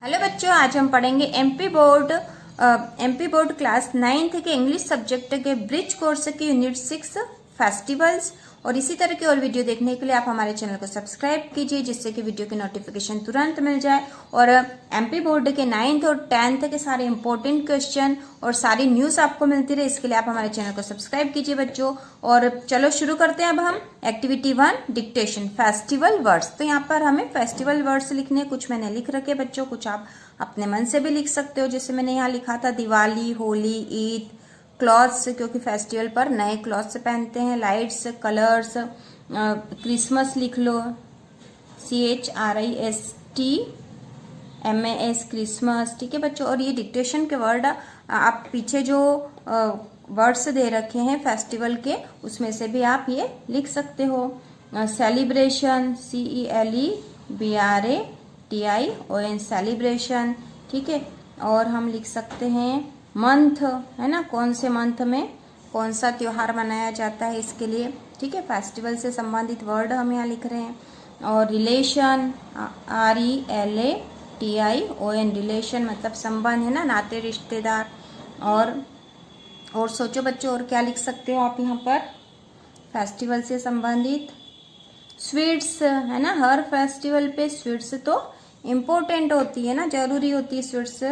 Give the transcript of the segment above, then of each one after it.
Hello बच्चों, आज हम पढ़ेंगे एमपी बोर्ड क्लास 9th के इंग्लिश सब्जेक्ट के ब्रिज कोर्स के यूनिट 6 फेस्टिवल्स। और इसी तरह के और वीडियो देखने के लिए आप हमारे चैनल को सब्सक्राइब कीजिए, जिससे कि वीडियो की नोटिफिकेशन तुरंत मिल जाए। और एमपी बोर्ड के 9th और 10th के सारे इंपॉर्टेंट क्वेश्चन और सारी न्यूज आपको मिलती रहे, इसके लिए आप हमारे चैनल को सब्सक्राइब कीजिए बच्चों। और चलो शुरू करते हैं अब हम एक्टिविटी 1 डिक्टेशन फेस्टिवल वर्ड्स। तो यहाँ पर हमें फेस्टिवल वर्ड्स लिखने, कुछ मैंने लिख रखे बच्चों, कुछ आप अपने मन से भी लिख सकते हो। जैसे मैंने यहाँ लिखा था दिवाली, होली, ईद, क्लॉथ्स क्योंकि फेस्टिवल पर नए क्लॉथ्स पहनते हैं, लाइट्स, कलर्स, क्रिसमस लिख लो, CHRISTMAS क्रिसमस। ठीक है बच्चों। और ये डिक्टेशन के वर्ड आप पीछे जो वर्ड्स दे रखे हैं फेस्टिवल के, उसमें से भी आप ये लिख सकते हो। Celebration, CELEBRATION celebration. ठीक है। और हम लिख सकते हैं मंथ, है ना, कौन से मंथ में कौन सा त्योहार मनाया जाता है, इसके लिए। ठीक है, फेस्टिवल से संबंधित वर्ड हम यहाँ लिख रहे हैं। और रिलेशन, RELATION रिलेशन मतलब संबंध, है ना, नाते रिश्तेदार। और सोचो बच्चों, और क्या लिख सकते हो आप यहाँ पर फेस्टिवल से संबंधित। स्वीट्स, है ना, हर फेस्टिवल पे स्वीट्स तो इम्पोर्टेंट होती है ना, जरूरी होती है स्वीट्स।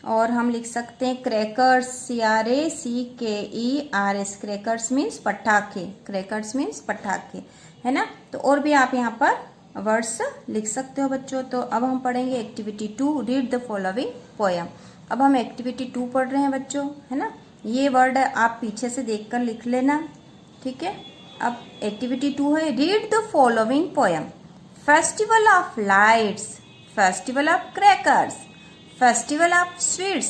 और हम लिख सकते हैं क्रैकर्स, CRACKERS क्रैकर्स मीन्स पटाखे, क्रैकर्स मीन्स पटाखे, है ना। तो और भी आप यहाँ पर वर्ड्स लिख सकते हो बच्चों। तो अब हम पढ़ेंगे activity 2 read the following poem. अब हम एक्टिविटी 2 पढ़ रहे हैं बच्चों, है ना। ये वर्ड आप पीछे से देखकर लिख लेना। ठीक है। अब एक्टिविटी 2 है read the following poem. Festival of lights, festival of crackers, festival of sweets,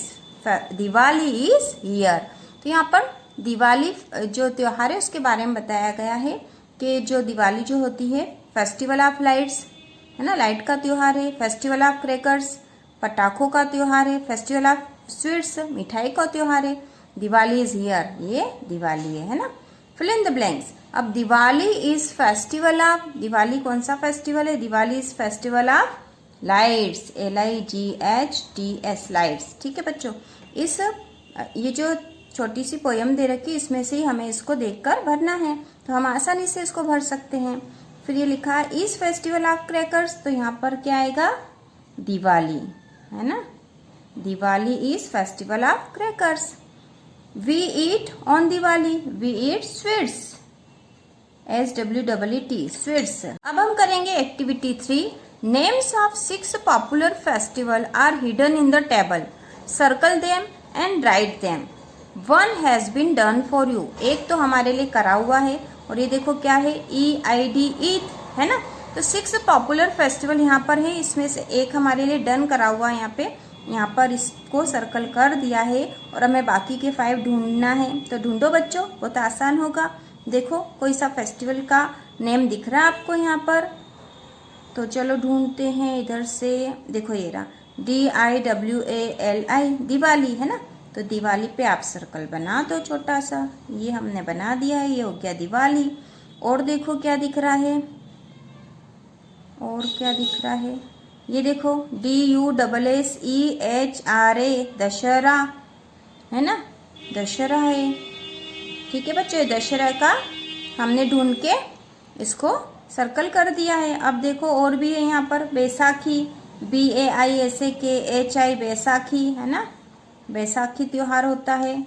Diwali is here. तो यहाँ पर दिवाली जो त्योहार है उसके बारे में बताया गया है कि जो दिवाली जो होती है फेस्टिवल ऑफ लाइट्स, है ना, लाइट का त्योहार है। फेस्टिवल ऑफ क्रैकर्स पटाखों का त्योहार है। फेस्टिवल ऑफ स्वीट्स मिठाई का त्योहार है। दिवाली इज हियर, ये दिवाली है ना। Fill in the blanks. अब Diwali is festival of, Diwali कौन सा फेस्टिवल है? Diwali is festival of lights, LIGHTS lights. ठीक है बच्चों। इस ये जो छोटी सी पोयम दे रखी है, इसमें से ही हमें इसको देखकर भरना है, तो हम आसानी से इसको भर सकते हैं। फिर ये लिखा है इस फेस्टिवल ऑफ क्रैकर्स, तो यहाँ पर क्या आएगा? दिवाली, है ना। Diwali is festival of crackers. We eat on Diwali, we eat sweets, SWEET sweets. अब हम करेंगे activity 3 Names of 6 popular festival are hidden in the table. Circle them and write them. One has been done for you. एक तो हमारे लिए करा हुआ है, और ये देखो क्या है, EID ईद, है ना। तो 6 पॉपुलर फेस्टिवल यहाँ पर है, इसमें से एक हमारे लिए डन करा हुआ है यहाँ पे। यहाँ पर इसको सर्कल कर दिया है और हमें बाकी के 5 ढूंढना है। तो ढूंढो बच्चों, बहुत आसान होगा। देखो कोई सा फेस्टिवल का नेम दिख रहा है आपको यहाँ पर, तो चलो ढूंढते हैं इधर से। देखो ये रहा, DIWALI दिवाली, है ना। तो दिवाली पे आप सर्कल बना दो छोटा सा, ये हमने बना दिया है, ये हो गया दिवाली। और देखो क्या दिख रहा है, और क्या दिख रहा है, ये देखो DUSSEHRA दशहरा, है ना, दशहरा है। ठीक है बच्चों, दशहरा का हमने ढूंढ के इसको सर्कल कर दिया है। अब देखो और भी है यहाँ पर, बैसाखी, BAISAKHI बैसाखी, है ना, बैसाखी त्योहार होता है।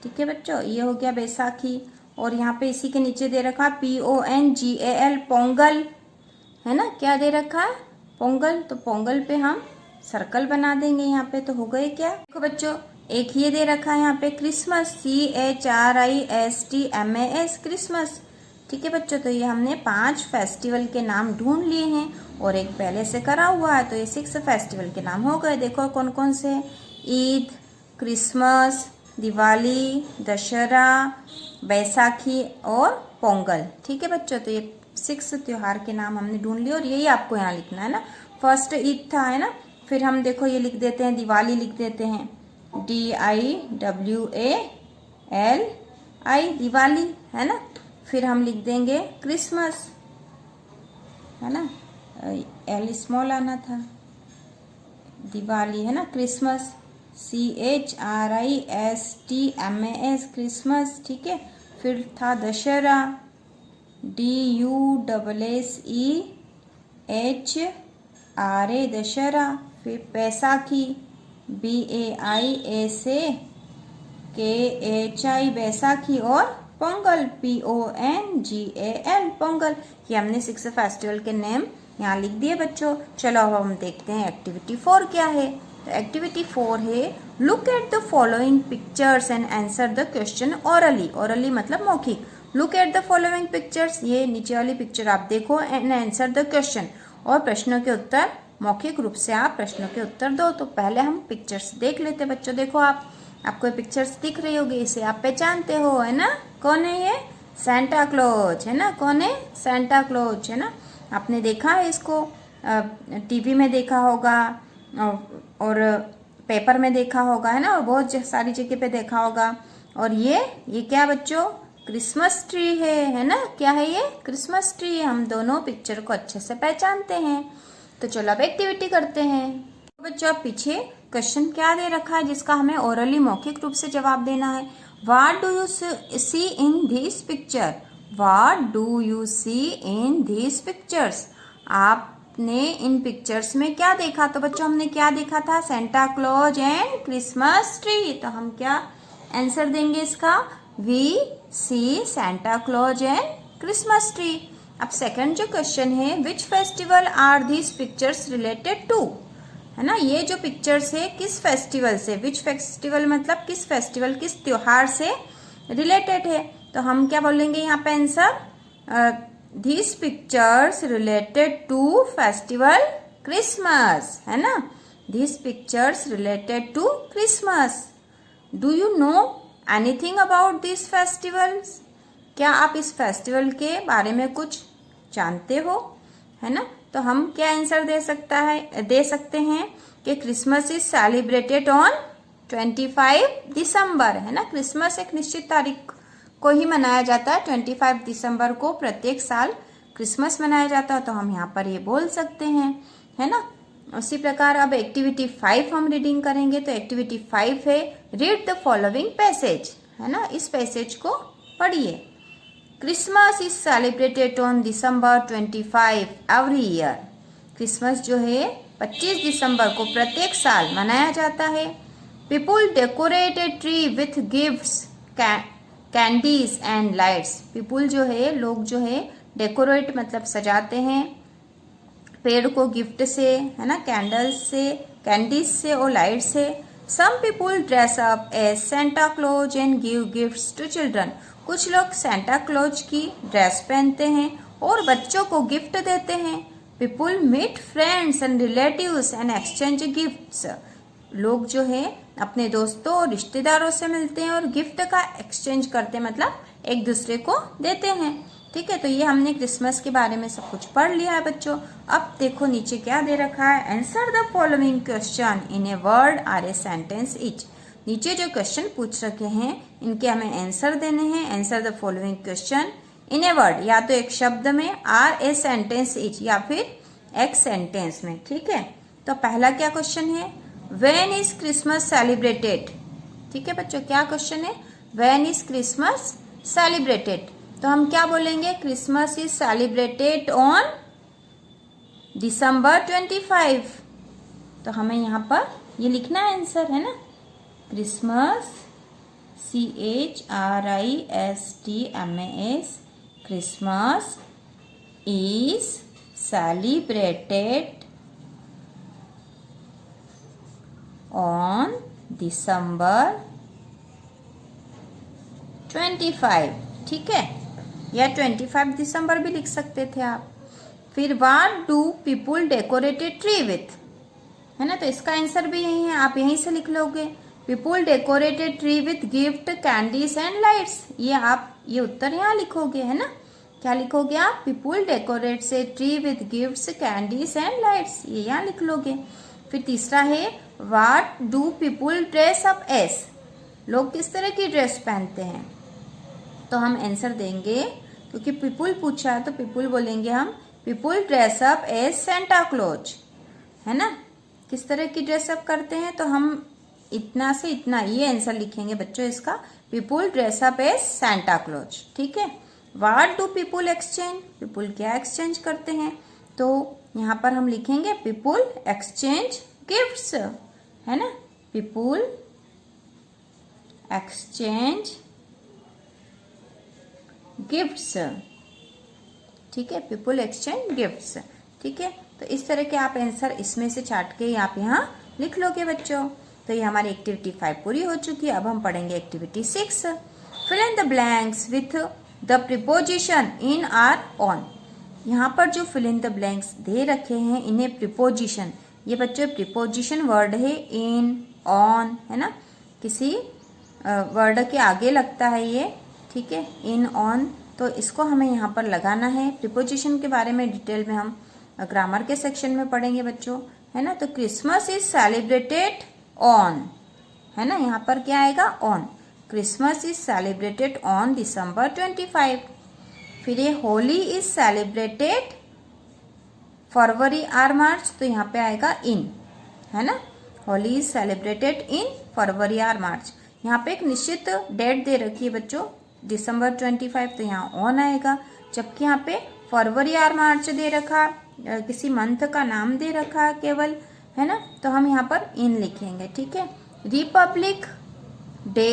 ठीक है बच्चों, ये हो गया बैसाखी। और यहाँ पे इसी के नीचे दे रखा PONGAL पोंगल, है ना, क्या दे रखा है? पोंगल। तो पोंगल पे हम सर्कल बना देंगे यहाँ पे। तो हो गए क्या? देखो बच्चों, एक ये दे रखा है यहाँ पे क्रिसमस, CHRISTMAS क्रिसमस। ठीक है बच्चों। तो ये हमने 5 फेस्टिवल के नाम ढूंढ लिए हैं, और एक पहले से करा हुआ है, तो ये 6 फेस्टिवल के नाम हो गए। देखो कौन कौन से, ईद, क्रिसमस, दिवाली, दशहरा, बैसाखी और पोंगल। ठीक है बच्चों। तो ये 6 त्योहार के नाम हमने ढूंढ लिए, और यही आपको यहाँ लिखना है ना। फर्स्ट ईद था, है ना। फिर हम देखो ये लिख देते हैं, दिवाली लिख देते हैं, DIWALI दिवाली, है ना। फिर हम लिख देंगे क्रिसमस, है ना, L स्मॉल आना था, दिवाली है ना, क्रिसमस, CHRISTMAS, क्रिसमस, ठीक है। फिर था दशहरा, DUSSEHRA, दशहरा। फिर बैसाखी, BAISAKHI, बैसाखी। और पोंगल, PONGAL, पोंगल। ये हमने 6 फेस्टिवल के नेम यहाँ लिख दिए बच्चों। चलो अब हम देखते हैं एक्टिविटी 4 क्या है। तो एक्टिविटी 4 है, look at the following pictures and answer the question orally. Orally मतलब मौखिक। Look at the following pictures, ये नीचे वाली पिक्चर आप देखो, एंड आंसर द क्वेश्चन, और प्रश्नों के उत्तर मौखिक रूप से आप प्रश्नों के उत्तर दो। तो पहले हम पिक्चर्स देख लेते बच्चों। देखो आपको ये पिक्चर्स दिख रही होगी, इसे आप पहचानते हो, है ना। कौन है ये? सेंटा क्लॉज, है ना। कौन है? सेंटा क्लॉज, है ना। आपने देखा है इसको, टीवी में देखा होगा और पेपर में देखा होगा, है ना, और बहुत सारी जगह पे देखा होगा। और ये क्या बच्चों? क्रिसमस ट्री है ना। क्या है ये? Christmas tree. हम दोनों पिक्चर को अच्छे से पहचानते हैं। तो चलो अब एक्टिविटी करते हैं। तो बच्चों आप पीछे क्वेश्चन क्या दे रखा है जिसका हमें ओरली मौखिक रूप से जवाब देना है। What do you see in this picture? What do you see in this pictures? आपने इन पिक्चर्स में क्या देखा? तो बच्चों हमने क्या देखा था? Santa Claus and Christmas tree. तो हम क्या आंसर देंगे इसका? We see Santa Claus and Christmas tree. अब सेकंड जो क्वेश्चन है, which festival are these pictures related to? है ना, ये जो पिक्चर्स है किस फेस्टिवल से? विच फेस्टिवल मतलब किस फेस्टिवल, किस त्योहार से रिलेटेड है? तो हम क्या बोलेंगे यहाँ पे answer? These pictures related to festival Christmas, है ना। These pictures related to Christmas. Do you know anything about this festivals? क्या आप इस फेस्टिवल के बारे में कुछ जानते हो, है ना। तो हम क्या आंसर दे सकते हैं कि क्रिसमस इज सेलिब्रेटेड ऑन 25 दिसंबर, है ना। क्रिसमस एक निश्चित तारीख को ही मनाया जाता है, 25 दिसंबर को प्रत्येक साल क्रिसमस मनाया जाता है। तो हम यहाँ पर ये बोल सकते हैं, है ना। उसी प्रकार अब एक्टिविटी 5 हम रीडिंग करेंगे। तो एक्टिविटी 5 है, रीड द फॉलोइंग पैसेज, है ना। इस पैसेज को पढ़िए। Christmas is celebrated on December 25 every year. Christmas जो है 25 दिसंबर को प्रत्येक साल मनाया जाता है। People decorate a tree with gifts, candies and lights. People जो है, लोग जो है, डेकोरेट मतलब सजाते हैं पेड़ को गिफ्ट से, है ना, कैंडल्स से, कैंडीज से और लाइट से। Some people dress up as Santa Claus and give gifts to children. कुछ लोग सेंटा क्लॉज की ड्रेस पहनते हैं और बच्चों को गिफ्ट देते हैं। People meet friends and relatives and exchange gifts. लोग जो है अपने दोस्तों और रिश्तेदारों से मिलते हैं और गिफ्ट का एक्सचेंज करते हैं, मतलब एक दूसरे को देते हैं। ठीक है, तो ये हमने क्रिसमस के बारे में सब कुछ पढ़ लिया है बच्चों। अब देखो नीचे क्या दे रखा है, answer the following question in a word or a sentence each. नीचे जो क्वेश्चन पूछ रखे हैं इनके हमें आंसर देने हैं। Answer the following question in a word, या तो एक शब्द में, आर ए सेंटेंस ईच, या फिर एक सेंटेंस में। ठीक है, तो पहला क्या क्वेश्चन है, व्हेन इज क्रिसमस सेलिब्रेटेड। ठीक है बच्चों, क्या क्वेश्चन है, व्हेन इज क्रिसमस सेलिब्रेटेड। तो हम क्या बोलेंगे, Christmas is celebrated on December 25। तो हमें यहाँ पर ये लिखना है आंसर, है ना। Christmas, CHRISTMAS, Christmas is celebrated on December 25। ठीक है, या 25 दिसंबर भी लिख सकते थे आप। फिर what do people decorated tree with, है ना। तो इसका आंसर भी यही है, आप यहीं से लिख लोगे। People decorated tree with gift, candies and lights. ये आप ये उत्तर यहाँ लिखोगे, है ना। क्या लिखोगे आप, पीपुल डेकोरेट से tree with gifts, candies and lights, ये यहाँ लिख लोगे। फिर तीसरा है, what do people dress up S. लोग किस तरह की ड्रेस पहनते हैं। तो हम आंसर देंगे, क्योंकि पीपुल पूछा है तो पीपुल बोलेंगे हम, people dress up as Santa Claus, है ना। किस तरह की ड्रेसअप करते हैं, तो हम इतना से इतना ये आंसर लिखेंगे बच्चों इसका। People dress up as Santa Claus, ठीक है। What do people exchange, people क्या एक्सचेंज करते हैं, तो यहाँ पर हम लिखेंगे पीपुल एक्सचेंज गिफ्ट्स, है ना। पीपुल एक्सचेंज गिफ्ट्स, ठीक है। पीपुल एक्सचेंज गिफ्ट्स, ठीक है। तो इस तरह के आप आंसर इसमें से छाट के आप यहाँ लिख लोगे बच्चों। तो ये हमारी एक्टिविटी 5 पूरी हो चुकी है। अब हम पढ़ेंगे activity 6। Fill in the blanks with the preposition in or on. यहाँ पर जो फिल इन द ब्लैंक्स दे रखे हैं इन्हें प्रीपोजिशन, ये बच्चों प्रीपोजिशन वर्ड है इन, ऑन, है ना। किसी वर्ड के आगे लगता है ये, ठीक है, इन, ऑन। तो इसको हमें यहाँ पर लगाना है। प्रीपोजिशन के बारे में डिटेल में हम ग्रामर के सेक्शन में पढ़ेंगे बच्चों, है ना। तो क्रिसमस इज सेलिब्रेटेड ऑन, है ना, यहाँ पर क्या आएगा, on. Christmas is celebrated on December 25। फिर ये Holi is celebrated February or March, तो यहाँ पे आएगा इन, है ना। Holi is celebrated in February or March. यहाँ पे एक निश्चित डेट दे रखी है बच्चों, दिसंबर 25, तो यहाँ ऑन आएगा। जबकि यहाँ पे फरवरी आर मार्च दे रखा, किसी मंथ का नाम दे रखा केवल, है ना, तो हम यहाँ पर इन लिखेंगे, ठीक है। Republic day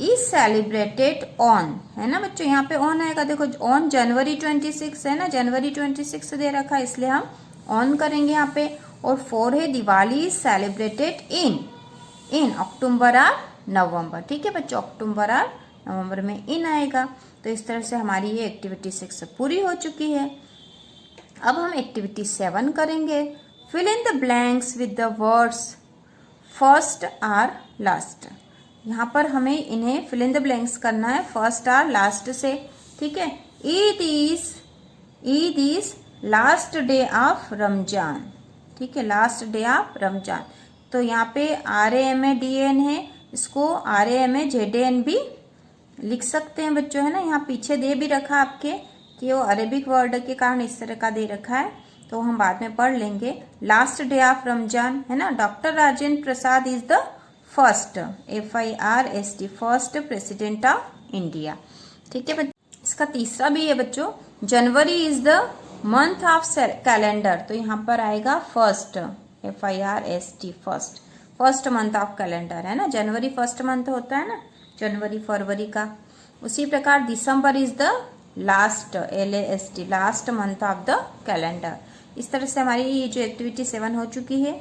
is celebrated on, है ना बच्चों, यहाँ पे ऑन आएगा। देखो ऑन जनवरी 26 है ना, जनवरी 26 दे रखा है, इसलिए हम ऑन करेंगे यहाँ पे। और 4 है Diwali is celebrated in October or November, ठीक है बच्चों, अक्टूबर आर नवंबर में इन आएगा। तो इस तरह से हमारी ये एक्टिविटी 6 पूरी हो चुकी है। अब हम एक्टिविटी 7 करेंगे। Fill in the blanks with the words first or last. यहाँ पर हमें इन्हें फिल इन द ब्लैंक्स करना है फर्स्ट आर लास्ट से, ठीक है। Eid is last day of Ramzan, ठीक है, लास्ट डे ऑफ रमजान। तो यहाँ पे RAMADAN है, इसको RAMAZAN भी लिख सकते हैं बच्चों, है ना। यहाँ पीछे दे भी रखा आपके कि वो अरेबिक वर्ड के कारण इस तरह का दे रखा है, तो हम बाद में पढ़ लेंगे। लास्ट डे ऑफ रमजान, है ना। Doctor Rajendra Prasad is the first, FIRST, first president of India, ठीक है बच्चों। इसका तीसरा भी है बच्चों, जनवरी is the month of calendar, तो यहाँ पर आएगा first, FIRST, first month of calendar, है ना। जनवरी फर्स्ट मंथ होता है ना, जनवरी फरवरी का। उसी प्रकार December is the last, LAST, last month of the calendar. इस तरह से हमारी ये जो एक्टिविटी 7 हो चुकी है।